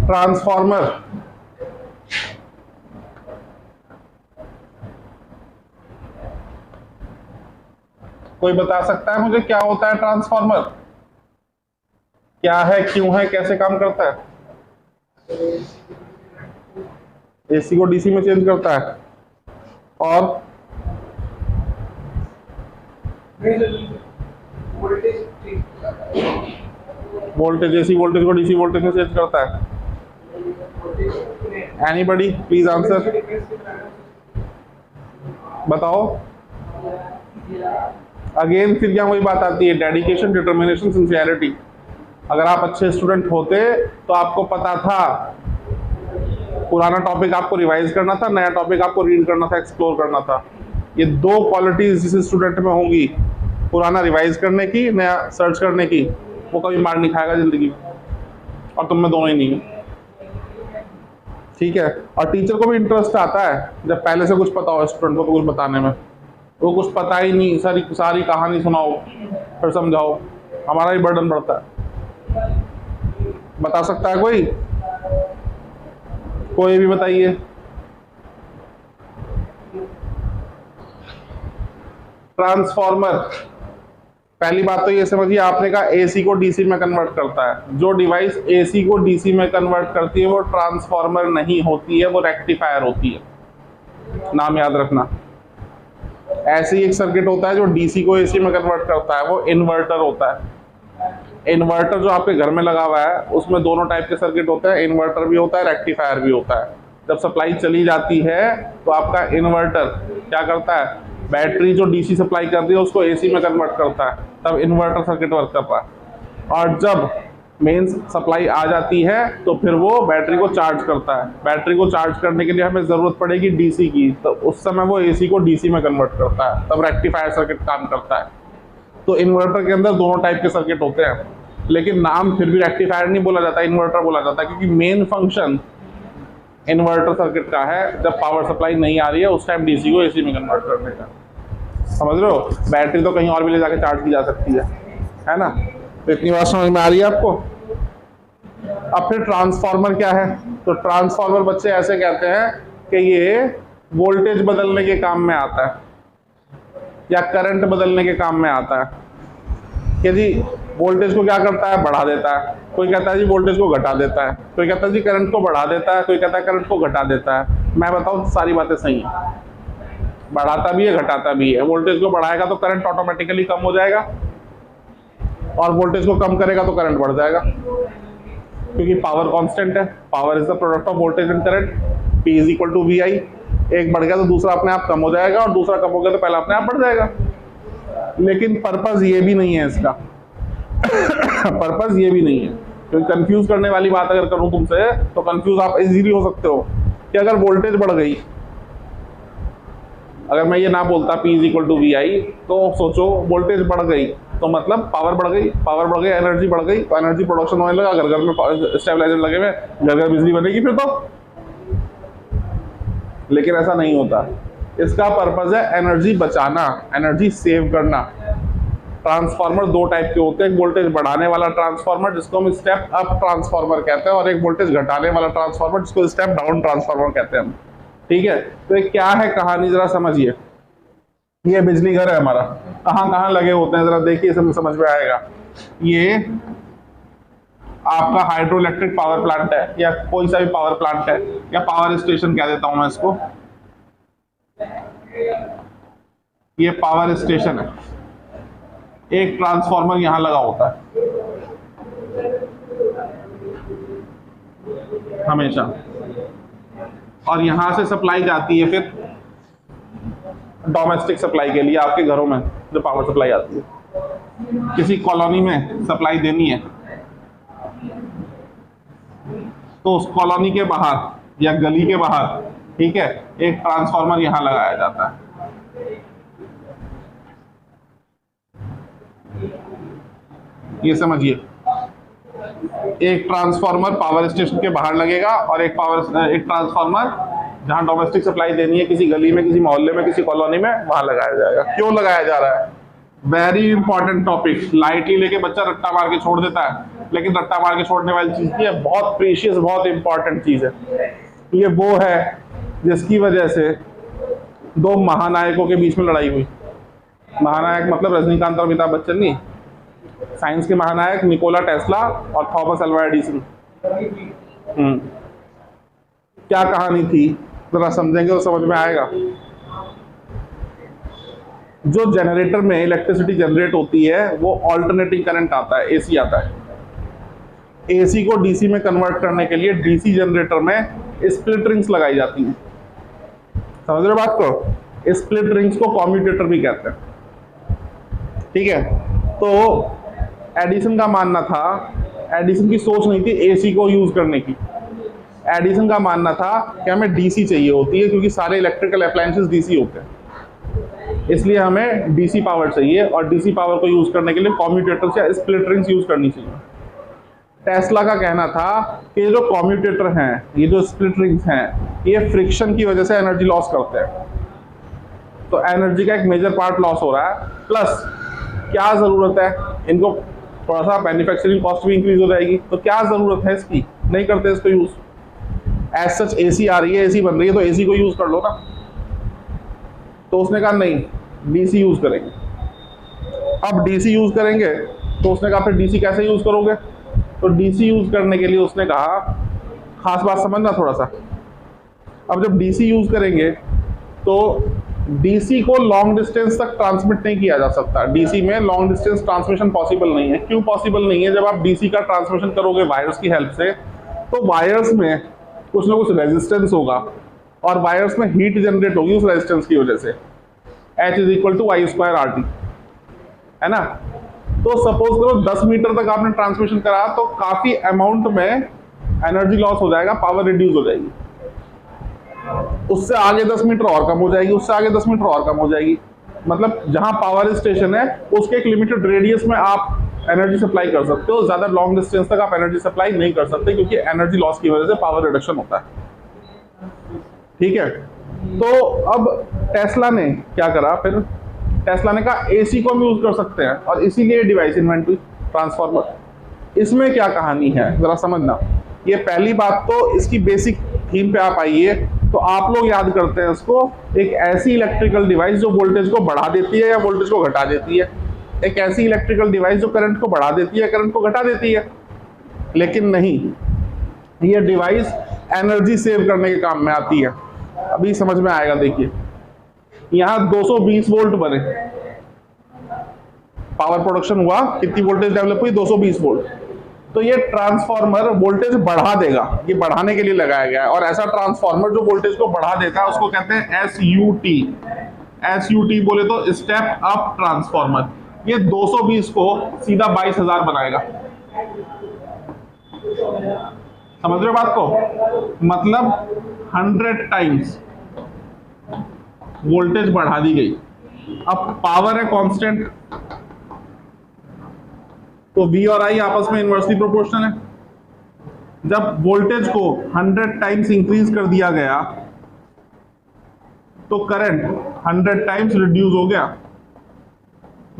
Transformer कोई बता सकता है मुझे क्या होता है ट्रांसफॉर्मर? क्या है, क्यों है, कैसे काम करता है? एसी को डीसी में चेंज करता है और वोल्टेज, एसी वोल्टेज को डीसी वोल्टेज में चेंज करता है। एनीबॉडी प्लीज आंसर, बताओ। अगेन फिर क्या वही बात आती है, डेडिकेशन, डिटर्मिनेशन, सिंसियरिटी। अगर आप अच्छे स्टूडेंट होते तो आपको पता था, पुराना टॉपिक आपको रिवाइज करना था, नया टॉपिक आपको रीड करना था, एक्सप्लोर करना था। ये दो क्वालिटीज जिस स्टूडेंट में होंगी, पुराना रिवाइज करने की, नया सर्च करने की, वो कभी मार नहीं खाएगा जिंदगी में, और तुम में दोनों ही नहीं है। ठीक है। और टीचर को भी इंटरेस्ट आता है जब पहले से कुछ पता हो स्टूडेंट को तो कुछ बताने में। वो कुछ पता ही नहीं, सारी कहानी सुनाओ फिर समझाओ, हमारा ही बर्डन बढ़ता है। बता सकता है कोई? कोई भी बताइए। ट्रांसफॉर्मर, पहली बात तो ये समझिए, आपने कहा एसी को डीसी में कन्वर्ट करता है। जो डिवाइस एसी को डीसी में कन्वर्ट करती है वो ट्रांसफॉर्मर नहीं होती है, वो रेक्टिफायर होती है। नाम याद रखना। ऐसे ही एक सर्किट होता है जो डीसी को एसी में कन्वर्ट करता है, वो इन्वर्टर होता है। इन्वर्टर जो आपके घर में लगा हुआ है उसमें दोनों टाइप के सर्किट होते हैं, इन्वर्टर भी होता है, रेक्टिफायर भी होता है। जब सप्लाई चली जाती है तो आपका इन्वर्टर क्या करता है, बैटरी जो डीसी सप्लाई कर रही है उसको एसी में कन्वर्ट करता है, तब इन्वर्टर सर्किट वर्क करता है। और जब मेन सप्लाई आ जाती है तो फिर वो बैटरी को चार्ज करता है। बैटरी को चार्ज करने के लिए हमें ज़रूरत पड़ेगी डीसी की, तो उस समय वो एसी को डीसी में कन्वर्ट करता है, तब रेक्टिफायर सर्किट काम करता है। तो इन्वर्टर के अंदर दोनों टाइप के सर्किट होते हैं, लेकिन नाम फिर भी रेक्टिफायर नहीं बोला जाता, इन्वर्टर बोला जाता है, क्योंकि मेन फंक्शन इन्वर्टर सर्किट का है जब पावर सप्लाई नहीं आ रही है उस टाइम डीसी को एसी में कन्वर्ट करने का। समझ रहे हो? बैटरी तो कहीं और भी ले जाके चार्ज की जा सकती है ना? तो इतनी बात समझ में आ रही है आपको? अब फिर ट्रांसफॉर्मर क्या है? तो ट्रांसफॉर्मर बच्चे ऐसे कहते हैं कि ये वोल्टेज बदलने के काम में आता है या करंट बदलने के काम में आता है। कि जी वोल्टेज को क्या करता है, बढ़ा देता है। कोई कहता है जी वोल्टेज को घटा देता है, कोई कहता है जी करंट को बढ़ा देता है, कोई कहता है करंट को घटा देता है। मैं बताऊं सारी बातें सही है, बढ़ाता भी है घटाता भी है। वोल्टेज को बढ़ाएगा तो करंट ऑटोमेटिकली कम हो जाएगा, और वोल्टेज को कम करेगा तो करंट बढ़ जाएगा, क्योंकि पावर कांस्टेंट है। Power is the product of voltage and current, P is equal to VI। एक बढ़ गया तो दूसरा अपने आप कम हो जाएगा, और दूसरा कम हो गया तो पहला अपने आप बढ़ जाएगा। लेकिन पर्पस ये भी नहीं है इसका पर्पस ये भी नहीं है, क्योंकि कंफ्यूज करने वाली बात अगर करूं तुमसे तो कंफ्यूज आप इजीली हो सकते हो कि अगर वोल्टेज बढ़ गई, अगर मैं ये ना बोलता P is equal to VI, तो सोचो वोल्टेज बढ़ गई तो मतलब पावर बढ़ गई, पावर बढ़ गई एनर्जी बढ़ गई, तो एनर्जी प्रोडक्शन होने लगा, घर घर में स्टेबलाइजर लगे हुए, घर घर बिजली बनेगी फिर तो। लेकिन ऐसा नहीं होता। इसका पर्पस है एनर्जी बचाना, एनर्जी सेव करना। ट्रांसफार्मर दो टाइप के होते हैं, एक वोल्टेज बढ़ाने वाला ट्रांसफार्मर जिसको हम स्टेप अप ट्रांसफार्मर कहते हैं, और एक वोल्टेज घटाने वाला ट्रांसफार्मर जिसको स्टेप डाउन ट्रांसफार्मर कहते हैं हम। ठीक है, तो ये क्या है कहानी जरा समझिए। ये बिजली घर है हमारा, कहाँ कहाँ लगे होते हैं जरा देखिए, समझ में आएगा। ये आपका हाइड्रो इलेक्ट्रिक पावर प्लांट है, या कोई सा भी पावर प्लांट है, या पावर स्टेशन कह देता हूं मैं इसको। ये पावर स्टेशन है, एक ट्रांसफार्मर यहां लगा होता है हमेशा, और यहां से सप्लाई जाती है फिर डोमेस्टिक सप्लाई के लिए, आपके घरों में जो पावर सप्लाई आती है। किसी कॉलोनी में सप्लाई देनी है तो उस कॉलोनी के बाहर या गली के बाहर, ठीक है, एक ट्रांसफार्मर यहां लगाया जाता है। ये समझिए, एक ट्रांसफार्मर पावर स्टेशन के बाहर लगेगा, और एक ट्रांसफार्मर जहां डोमेस्टिक सप्लाई देनी है किसी गली में, किसी मोहल्ले में, किसी कॉलोनी में, वहां लगाया जाएगा। क्यों लगाया जा रहा है? वेरी इंपॉर्टेंट टॉपिक, लाइटली लेके बच्चा रट्टा मार के छोड़ देता है, लेकिन रट्टा मार के छोड़ने वाली चीज नहीं है, बहुत प्रीशियस, बहुत इंपॉर्टेंट चीज है। ये वो है जिसकी वजह से दो महानायकों के बीच में लड़ाई हुई। महानायक मतलब रजनीकांत और अमिताभ बच्चन नहीं, साइंस के महानायक निकोला टेस्ला और थॉमस अल्वा एडिसन। क्या कहानी थी जरा समझेंगे तो समझ में आएगा। जो जनरेटर में इलेक्ट्रिसिटी जनरेट होती है वो ऑल्टरनेटिंग करंट आता है, एसी आता है। एसी को डीसी में कन्वर्ट करने के लिए डीसी जनरेटर में स्प्लिट रिंग्स लगाई जाती हैं। समझ रहे बात को? स्प्लिट रिंग्स को कम्यूटेटर भी कहते हैं। ठीक है, तो एडिसन का मानना था, एडिसन की सोच नहीं थी एसी को यूज करने की। एडिसन का मानना था कि हमें डीसी चाहिए होती है, क्योंकि सारे इलेक्ट्रिकल अप्लायंसेस डीसी होते हैं, इसलिए हमें डीसी पावर चाहिए, और डीसी पावर को यूज करने के लिए कम्यूटेटर्स या स्प्लिट रिंग्स यूज करनी चाहिए। टेस्ला का कहना था कि ये जो कम्यूटेटर हैं, ये जो स्प्लिट रिंग्स हैं, ये फ्रिक्शन की वजह से एनर्जी लॉस करते हैं, तो एनर्जी का एक मेजर पार्ट लॉस हो रहा है। प्लस क्या जरूरत है इनको, थोड़ा सा मैन्युफैक्चरिंग कॉस्ट भी इंक्रीज हो जाएगी, तो क्या जरूरत है इसकी, नहीं करते इसको यूज। एज सच एसी आ रही है, एसी बन रही है, तो एसी को यूज कर लो ना। तो उसने कहा नहीं, डीसी यूज करेंगे। अब डीसी यूज करेंगे तो उसने कहा फिर डीसी कैसे यूज करोगे? तो डीसी यूज करने के लिए उसने कहा, खास बात समझना थोड़ा सा, अब जब डीसी यूज करेंगे तो डीसी को लॉन्ग डिस्टेंस तक ट्रांसमिट नहीं किया जा सकता। डीसी में लॉन्ग डिस्टेंस ट्रांसमिशन पॉसिबल नहीं है। क्यों पॉसिबल नहीं है? जब आप डीसी का ट्रांसमिशन करोगे वायर्स की हेल्प से, तो वायर्स में कुछ ना कुछ रेजिस्टेंस होगा, और वायर्स में हीट जनरेट होगी उस रेजिस्टेंस की वजह से। H is equal to I square R T, है ना। तो सपोज करो 10 मीटर तक आपने ट्रांसमिशन करा, तो काफी अमाउंट में एनर्जी लॉस हो जाएगा, पावर रिड्यूस हो जाएगी। उससे आगे 10 मीटर और कम हो जाएगी, उससे आगे 10 मीटर और कम हो जाएगी। मतलब जहां पावर स्टेशन है उसके एक लिमिटेड रेडियस में आप एनर्जी सप्लाई कर सकते हो, ज्यादा लॉन्ग डिस्टेंस तक आप एनर्जी सप्लाई नहीं कर सकते, क्योंकि एनर्जी लॉस की वजह से पावर रिडक्शन होता है। ठीक है, तो अब टेस्ला ने क्या करा, फिर टेस्ला ने कहा एसी को हम यूज कर सकते हैं, और इसीलिए डिवाइस इन्वेंट हुई, ट्रांसफार्मर। इसमें क्या कहानी है जरा समझना। ये पहली बात, तो इसकी बेसिक थीम पे आप आइए, तो आप लोग याद करते हैं इसको, एक ऐसी इलेक्ट्रिकल डिवाइस जो वोल्टेज को बढ़ा देती है या वोल्टेज को घटा देती है। एक ऐसी इलेक्ट्रिकल डिवाइस जो करंट को बढ़ा देती है, करंट को घटा देती है। लेकिन नहीं, ये डिवाइस एनर्जी सेव करने के काम में आती है। अभी समझ में आएगा, देखिए यहां 220 वोल्ट बने, पावर प्रोडक्शन हुआ, कितनी वोल्टेज डेवलप हुई? 220 वोल्ट। तो ये ट्रांसफार्मर वोल्टेज बढ़ा देगा, ये बढ़ाने के लिए लगाया गया है। और ऐसा ट्रांसफार्मर जो वोल्टेज को बढ़ा देता है उसको कहते हैं एसयूटी। एसयूटी बोले तो स्टेप अप ट्रांसफार्मर। ये 220 को सीधा 22,000 बनाएगा। समझ रहे हो बात को? मतलब 100 टाइम्स वोल्टेज बढ़ा दी गई। अब पावर है कांस्टेंट, तो V और I आपस में इनवर्सली प्रोपोर्शनल है। जब वोल्टेज को 100 टाइम्स इंक्रीज कर दिया गया तो करंट 100 टाइम्स रिड्यूस हो गया,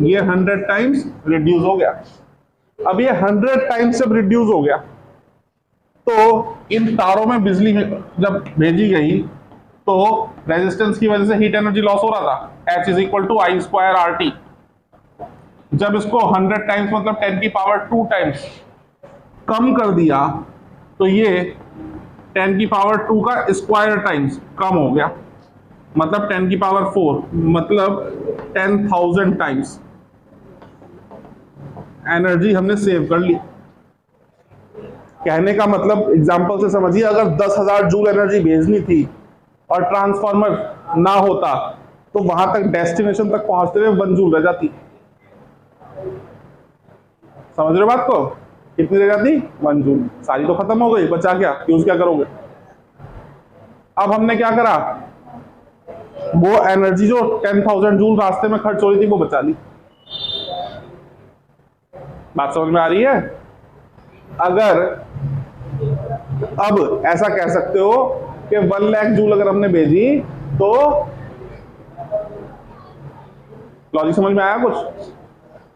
ये 100 टाइम्स रिड्यूस हो गया। अब ये 100 टाइम्स जब रिड्यूस हो गया तो इन तारों में बिजली जब भेजी गई तो रेजिस्टेंस की वजह से हीट एनर्जी लॉस हो रहा था, H is equal to I square R T. जब इसको 100 टाइम्स मतलब 10 की पावर 2 टाइम्स कम कर दिया तो ये 10 की पावर 2 का स्क्वायर टाइम्स कम हो गया, मतलब 10 की पावर 4, मतलब 10,000 टाइम्स एनर्जी हमने सेव कर ली। कहने का मतलब एग्जांपल से समझिए, अगर 10,000 जूल एनर्जी भेजनी थी और ट्रांसफार्मर ना होता तो वहां तक डेस्टिनेशन तक पहुंचते हुए 1 जूल रह जाती। समझ रहे हो बात को? कितनी रह जाती? 1 जूल। सारी तो खत्म हो गई, बचा क्या? यूज क्या करोगे? अब हमने क्या करा, वो एनर्जी जो 10,000 जूल रास्ते में खर्च हो रही थी वो बचा ली। बात समझ में आ रही है? अगर अब ऐसा कह सकते हो कि 1 लाख जूल अगर हमने भेजी तो लॉजिक समझ में आया कुछ?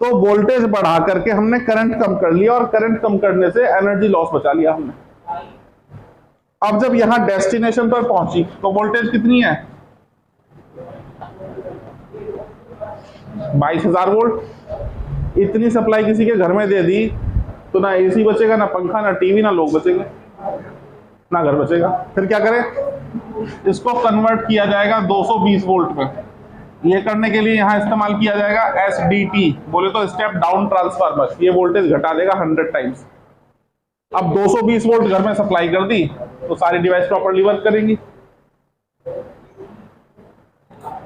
तो वोल्टेज बढ़ा करके हमने करंट कम कर लिया और करंट कम करने से एनर्जी लॉस बचा लिया हमने। अब जब यहां डेस्टिनेशन पर पहुंची तो वोल्टेज कितनी है? 22,000 वोल्ट। इतनी सप्लाई किसी के घर में दे दी तो ना एसी बचेगा, ना पंखा, ना टीवी, ना लोग बचेंगे, ना घर बचेगा। फिर क्या करें? इसको कन्वर्ट किया जाएगा 220 वोल्ट में। ये करने के लिए यहां इस्तेमाल किया जाएगा SDT, बोले तो स्टेप डाउन ट्रांसफार्मर। ये वोल्टेज घटा देगा 100 टाइम्स। अब 220 वोल्ट घर में सप्लाई कर दी तो सारी डिवाइस प्रॉपर्ली वर्क करेंगी।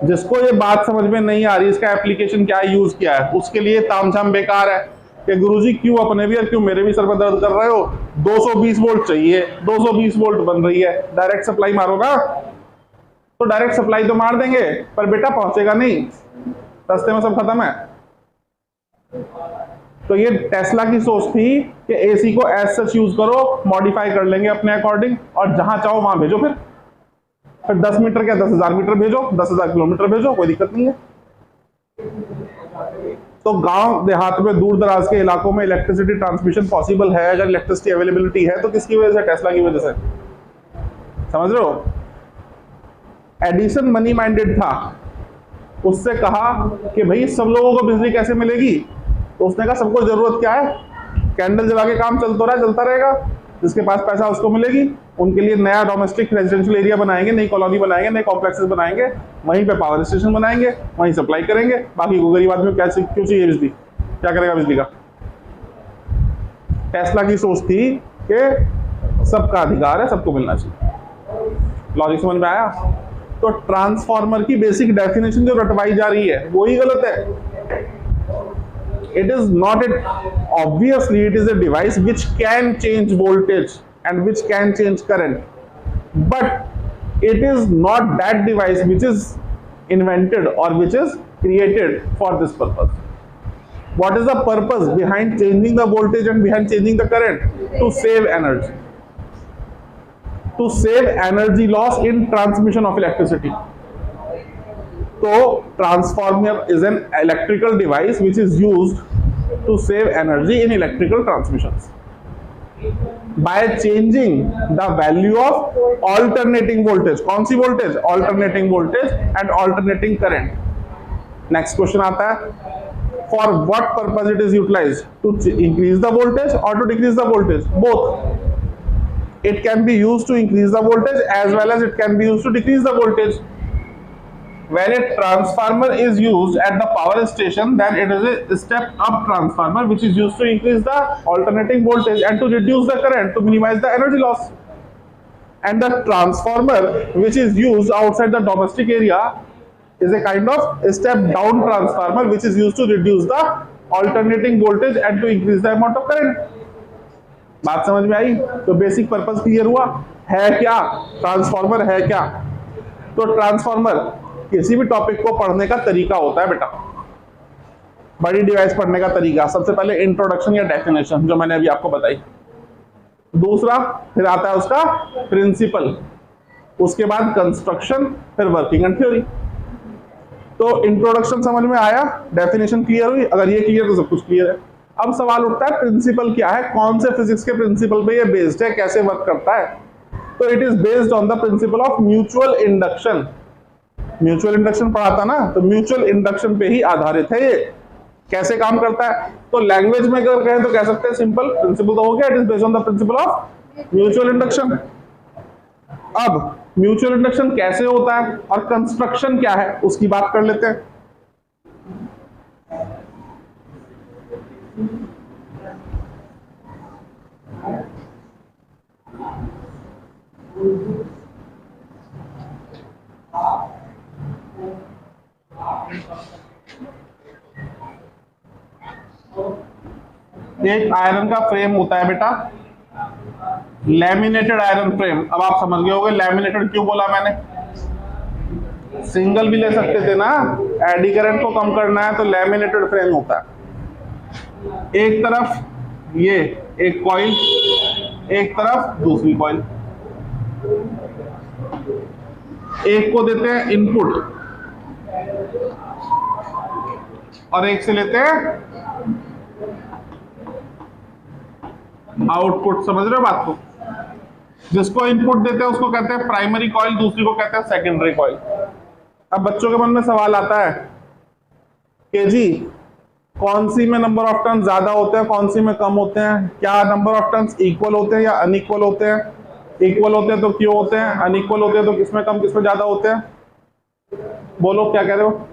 जिसको ये बात समझ में नहीं आ रही इसका एप्लीकेशन क्या यूज किया है, उसके लिए तामझाम बेकार है कि गुरुजी क्यों अपने भी और क्यों मेरे भी सर में दर्द कर रहे हो, 220 वोल्ट चाहिए, 220 वोल्ट बन रही है, डायरेक्ट सप्लाई मारोगा? तो डायरेक्ट सप्लाई तो मार देंगे पर बेटा पहुंचेगा नहीं, रास्ते में सब खत्म है। तो ये टेस्ला की सोच थी कि एसी को एज सच यूज करो, मॉडिफाई कर लेंगे अपने अकॉर्डिंग और जहां चाहो वहां भेजो। फिर 10 मीटर क्या 10,000 मीटर भेजो, 10,000 किलोमीटर भेजो, कोई दिक्कत नहीं है। तो गांव देहात में दूर दराज के इलाकों में इलेक्ट्रिसिटी ट्रांसमिशन पॉसिबल है अगर इलेक्ट्रिसिटी अवेलेबिलिटी है, तो किसकी वजह से? टेस्ला की वजह से। समझ रहे हो? एडिसन मनी माइंडेड था, उससे कहा कि भाई सब लोगों को बिजली कैसे मिलेगी? तो उसने कहा सबको जरूरत क्या है? कैंडल जला के काम चलता रहा, चलता रहेगा, जिसके पास पैसा उसको मिलेगी। उनके लिए नया डोमेस्टिक रेजिडेंशियल एरिया बनाएंगे, नई कॉलोनी बनाएंगे, नए कॉम्प्लेक्सेस बनाएंगे, वहीं पे पावर स्टेशन बनाएंगे, वहीं सप्लाई करेंगे। बाकी को गरीब आदमी को क्या क्यों चाहिए बिजली? क्या करेगा बिजली का? टेस्ला की सोच थी कि सबका अधिकार है, सबको मिलना चाहिए। लॉजिक समझ में आया? तो ट्रांसफार्मर की बेसिक डेफिनेशन जो रटवाई जा रही है वही गलत है। It is not obviously it is a device which can change voltage and which can change current, but it is not that device which is invented or which is created for this purpose. What is the purpose behind changing the voltage and behind changing the current? To save energy, to save energy loss in transmission of electricity. So transformer is an electrical device which is used to save energy in electrical transmissions by changing the value of alternating voltage. कौन सी voltage? Alternating voltage and alternating current. Next question आता है, for what purpose it is utilized? To increase the voltage or to decrease the voltage? Both. It can be used to increase the voltage as well as it can be used to decrease the voltage. When a transformer is used at the power station, then it is a step up transformer which is used to increase the alternating voltage and to reduce the current, to minimize the energy loss. And the transformer which is used outside the domestic area is a kind of step down transformer which is used to reduce the alternating voltage and to increase the amount of current. बात समझ में आई? तो basic purpose clear हुआ। है क्या transformer? है क्या? तो ट्रांसफार्मर किसी भी टॉपिक को पढ़ने का तरीका होता है बेटा, बड़ी डिवाइस पढ़ने का तरीका। सबसे पहले इंट्रोडक्शन या डेफिनेशन जो मैंने अभी आपको बताई, दूसरा फिर आता है उसका प्रिंसिपल, उसके बाद कंस्ट्रक्शन, फिर वर्किंग एंड थ्योरी। तो इंट्रोडक्शन समझ में आया, डेफिनेशन क्लियर हुई, अगर ये क्लियर तो सब कुछ क्लियर है। अब सवाल उठता है प्रिंसिपल क्या है, कौन से फिजिक्स के प्रिंसिपल पे ये बेस्ड है, कैसे वर्क करता है? तो it is based on the principle of mutual induction. Mutual induction पढ़ा था ना, तो म्यूचुअल इंडक्शन पे ही आधारित है ये। कैसे काम करता है? तो लैंग्वेज में अगर कहें तो कह सकते हैं सिंपल प्रिंसिपल तो हो गया, it is based on the principle of mutual induction. अब म्यूचुअल इंडक्शन कैसे होता है और कंस्ट्रक्शन क्या है उसकी बात कर लेते हैं। एक आयरन का फ्रेम होता है बेटा, लैमिनेटेड आयरन फ्रेम। अब आप समझ गए होंगे लैमिनेटेड क्यों बोला मैंने। सिंगल भी ले सकते थे ना, एडी करंट को कम करना है तो लैमिनेटेड फ्रेम होता है। एक तरफ ये एक कॉइल, एक तरफ दूसरी कॉइल, एक को देते हैं इनपुट और एक से लेते हैं आउटपुट। समझ रहे हो बात को? जिसको इनपुट देते हैं उसको कहते हैं प्राइमरी कॉइल, दूसरी को कहते हैं सेकेंडरी कॉइल। अब बच्चों के मन में सवाल आता है कि जी कौन सी में नंबर ऑफ टर्न्स ज्यादा होते हैं, कौन सी में कम होते हैं, क्या नंबर ऑफ टर्न्स इक्वल होते हैं या अनइक्वल होते हैं? इक्वल होते हैं तो क्यों होते हैं, अनइक्वल होते हैं तो किसमें कम किसमें ज्यादा होते हैं? बोलो क्या कह रहे हो?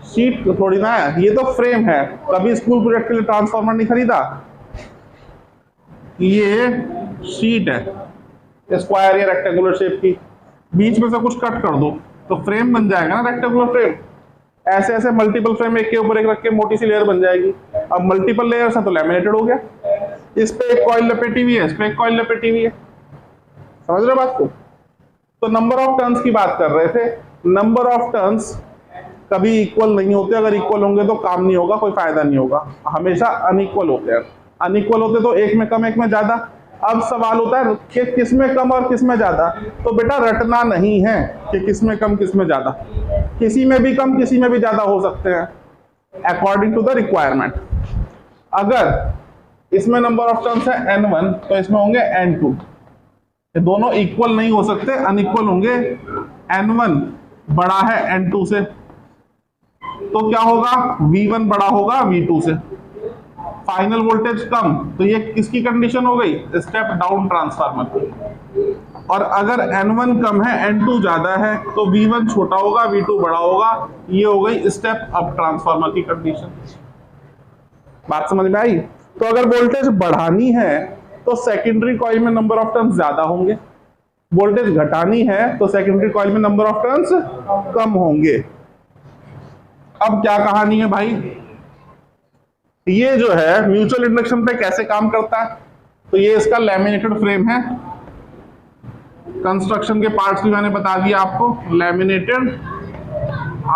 शीट थोड़ी ना है, ये तो फ्रेम है। कभी स्कूल प्रोजेक्ट के लिए ट्रांसफार्मर नहीं खरीदा? ये शीट है स्क्वायर या रेक्टेंगुलर शेप की, बीच में से कुछ कट कर दो तो फ्रेम बन जाएगा ना, रेक्टेंगुलर फ्रेम। ऐसे ऐसे मल्टीपल फ्रेम एक के ऊपर एक रख के मोटी सी लेयर बन जाएगी। अब मल्टीपल लेयर्स है तो लैमिनेटेड हो गया। इस पे एक कॉइल लपेटी हुई है, इस पे एक कॉइल लपेटी हुई है। समझ रहे हो बात को? तो नंबर ऑफ टर्न्स की बात कर रहे थे। नंबर ऑफ टर्न्स कभी इक्वल नहीं होते, अगर इक्वल होंगे तो काम नहीं होगा, कोई फायदा नहीं होगा, हमेशा अनइक्वल होते हैं। अनइक्वल होते तो एक में कम एक में ज्यादा। अब सवाल होता है कि किस में कम और किस में ज्यादा, तो बेटा रटना नहीं है कि किस में कम किस में ज्यादा, किसी में भी कम किसी में भी ज्यादा हो सकते हैं अकॉर्डिंग टू द रिक्वायरमेंट। अगर इसमें नंबर ऑफ टर्न्स है n1 तो इसमें होंगे n2। ये दोनों इक्वल नहीं हो सकते, अनइक्वल होंगे। n1 बड़ा है n2 से तो क्या होगा, v1 बड़ा होगा v2 से। फाइनल वोल्टेज कम तो ये किसकी कंडीशन हो गई, स्टेप डाउन ट्रांसफार्मर। और अगर n1 कम है n2 ज्यादा है तो v1 छोटा होगा v2 बड़ा होगा, ये हो गई स्टेप अप ट्रांसफार्मर की कंडीशन। बात समझ में आई? तो अगर वोल्टेज बढ़ानी है तो सेकेंडरी कॉइल में नंबर ऑफ टर्न्स ज्यादा होंगे, वोल्टेज घटानी है तो सेकेंडरी कॉइल में नंबर ऑफ टर्न्स कम होंगे। अब क्या कहानी है भाई, ये जो है म्यूचुअल इंडक्शन पे कैसे काम करता है? तो ये इसका लैमिनेटेड फ्रेम है। कंस्ट्रक्शन के पार्ट्स भी मैंने बता दिया आपको, लैमिनेटेड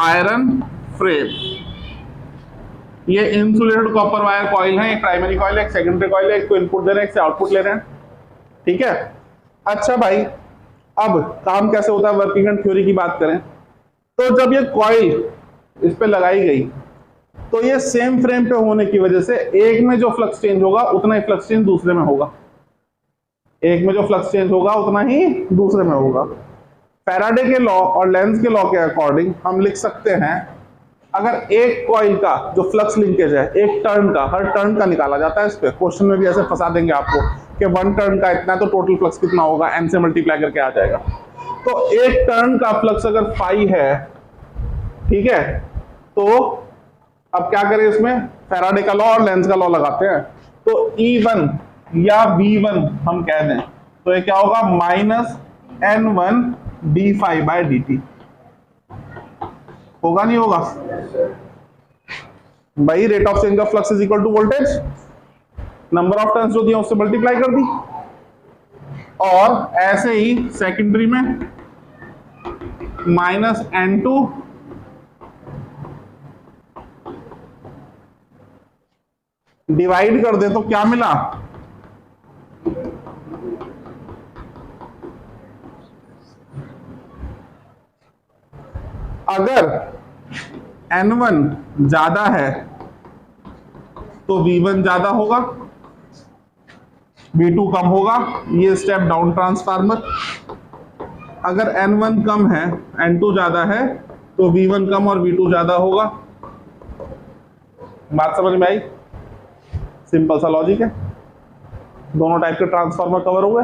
आयरन फ्रेम। ये इंसुलेटेड कॉपर वायर कॉइल है, एक प्राइमरी कॉइल है, एक सेकेंडरी कॉइल है, एक को इनपुट दे रहे हैं, एक से आउटपुट ले रहे हैं। ठीक है, अच्छा भाई अब काम कैसे होता है, वर्किंग एंड थ्योरी की बात करें तो जब ये कॉइल इस पे लगाई गई तो ये सेम फ्रेम पे होने की वजह से एक में जो फ्लक्स चेंज होगा उतना ही फ्लक्स चेंज दूसरे में होगा, एक में जो फ्लक्स चेंज होगा उतना ही दूसरे में होगा। फैराडे के लॉ और लेंज के लॉ के अकॉर्डिंग हम लिख सकते हैं, अगर एक कॉइल का जो फ्लक्स लिंकेज है एक टर्न का, हर टर्न का निकाला जाता है, इस पे क्वेश्चन में भी ऐसे फंसा देंगे आपको कि 1 टर्न का इतना तो टोटल फ्लक्स कितना होगा, n से मल्टीप्लाई करके आ जाएगा। तो एक टर्न का फ्लक्स अगर फाई है, ठीक है, तो अब क्या करें, इसमें फैराडे का लॉ और लेंज का लॉ लगाते हैं। तो E1 या V1 हम कह दें तो ये क्या होगा, -N1 d∅dt। होगा नहीं होगा भाई? Rate of change of flux is equal to voltage, number of turns जो दिया उससे मल्टीप्लाई कर दी। और ऐसे ही सेकेंडरी में -N2 डिवाइड कर दे तो क्या मिला, अगर N1 ज्यादा है तो V1 ज्यादा होगा, V2 कम होगा, ये स्टेप डाउन ट्रांसफार्मर। अगर N1 कम है N2 ज्यादा है तो V1 कम और V2 ज्यादा होगा। बात समझ में आई? सिंपल सा लॉजिक है, दोनों टाइप के ट्रांसफार्मर कवर हुए।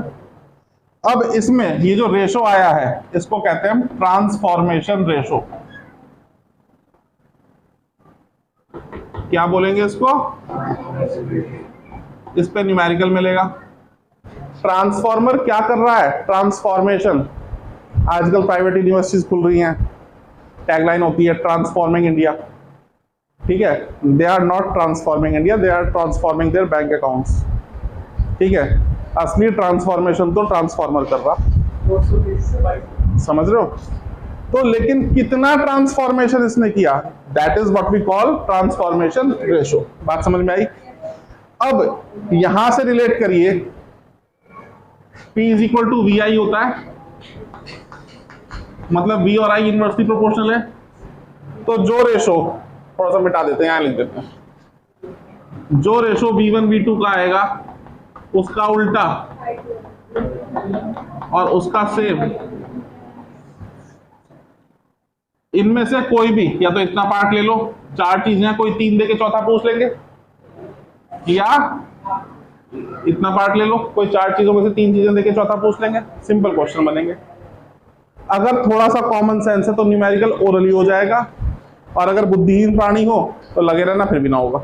अब इसमें ये जो रेशो आया है इसको कहते हैं ट्रांसफॉर्मेशन रेशो। क्या बोलेंगे इसको? इस पे न्यूमेरिकल मिलेगा। ट्रांसफार्मर क्या कर रहा है, ट्रांसफॉर्मेशन। आजकल प्राइवेट यूनिवर्सिटीज खुल रही हैं, टैगलाइन होती है ट्रांसफॉर्मिंग इंडिया। ठीक है, they are not transforming India, they are transforming their bank accounts. ठीक है, असली ट्रांसफॉर्मेशन तो ट्रांसफॉर्मर कर रहा, समझ रहे हो? तो लेकिन कितना ट्रांसफॉर्मेशन इसने किया, that is what we call transformation ratio. बात समझ में आई? अब यहां से रिलेट करिए, P is equal to VI होता है, मतलब V और I इनवर्सली प्रोपोर्शनल है। तो जो रेशो, थोड़ा सा मिटा देते हैं, यहां लिख देते हैं, जो रेशो V1 V2 का आएगा उसका उल्टा और उसका सेम, इनमें से कोई भी, या तो इतना पार्ट ले लो, 4 चीजें, कोई 3 देके चौथा पूछ लेंगे, या इतना पार्ट ले लो, कोई 4 चीजों में से 3 चीजें देके चौथा पूछ लेंगे, सिंपल क्वेश्चन बनेंगे। अगर थोड़ा सा कॉमन सेंस है तो न्यूमेरिकल ओरली हो जाएगा, और अगर बुद्धिहीन प्राणी हो तो लगे रहना, फिर भी ना होगा।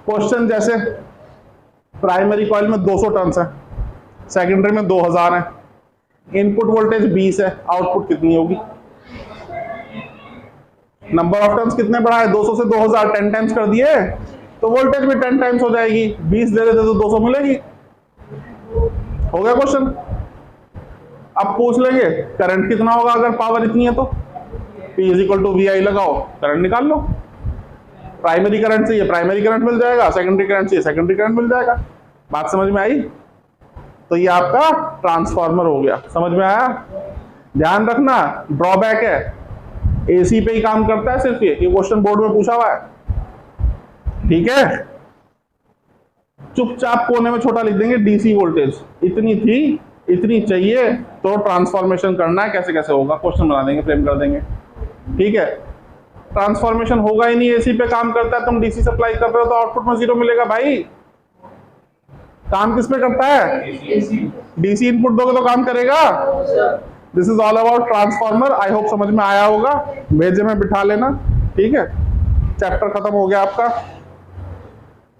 क्वेश्चन जैसे प्राइमरी कॉइल में 200 टर्न्स है, सेकेंडरी में 2000 है, इनपुट वोल्टेज 20 है, आउटपुट कितनी होगी? नंबर ऑफ टर्न्स कितने बढ़ाए? 200 से 2000, 10 टाइम्स कर दिए तो वोल्टेज भी 10 टाइम्स हो जाएगी। 20 दे देते तो 200 मिलेगी। हो गया क्वेश्चन। अब पूछ लेंगे करंट कितना होगा अगर पावर इतनी है तो? P = VI लगाओ, करंट निकाल लो। प्राइमरी करंट चाहिए, प्राइमरी करंट मिल जाएगा, सेकेंडरी करंट चाहिए, सेकेंडरी करंट मिल जाएगा। बात समझ में आई? तो ये आपका ट्रांसफार्मर हो गया। समझ में आया? ध्यान रखना, ड्रॉबैक है, एसी पे ही काम करता है सिर्फ, ये क्वेश्चन बोर्ड में पूछा हुआ है, ठीक है। चुपचाप कोने में छोटा लिख देंगे, डीसी वोल्टेज इतनी थी, इतनी चाहिए, तो ट्रांसफॉर्मेशन करना है, कैसे कैसे होगा क्वेश्चन बना देंगे, फ्रेम कर देंगे, ठीक है। ट्रांसफॉर्मेशन होगा ही नहीं, एसी पे काम करता है, तुम डीसी सप्लाई कर रहे हो तो आउटपुट में 0 मिलेगा भाई। काम किस पे करता है? डीसी इनपुट दोगे तो काम करेगा। This is all about transformer. I hope समझ में आया होगा। मेजे में बिठा लेना, ठीक है। चैप्टर खत्म हो गया आपका।